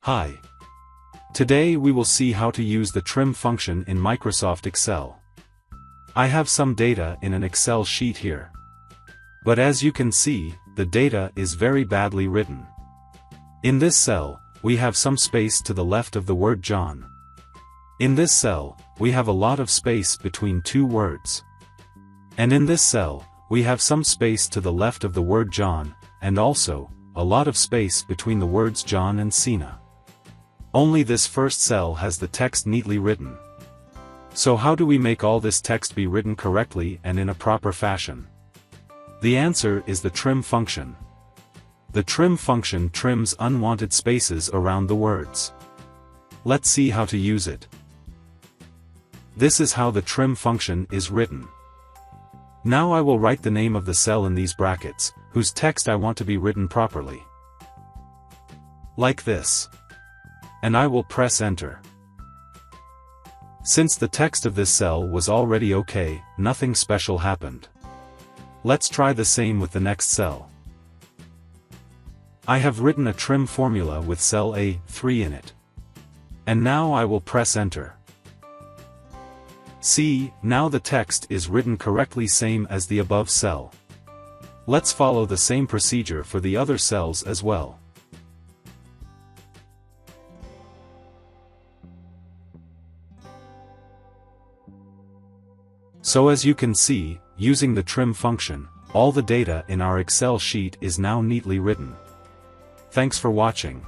Hi. Today we will see how to use the trim function in Microsoft Excel. I have some data in an Excel sheet here. But as you can see, the data is very badly written. In this cell, we have some space to the left of the word John. In this cell, we have a lot of space between two words. And in this cell, we have some space to the left of the word John, and also, a lot of space between the words John and Sina. Only this first cell has the text neatly written. So how do we make all this text be written correctly and in a proper fashion? The answer is the trim function. The trim function trims unwanted spaces around the words. Let's see how to use it. This is how the trim function is written. Now I will write the name of the cell in these brackets, whose text I want to be written properly. Like this. And I will press enter. Since the text of this cell was already okay, nothing special happened. Let's try the same with the next cell. I have written a trim formula with cell A3 in it. And now I will press enter. See, now the text is written correctly, same as the above cell. Let's follow the same procedure for the other cells as well. So as you can see, using the trim function, all the data in our Excel sheet is now neatly written. Thanks for watching.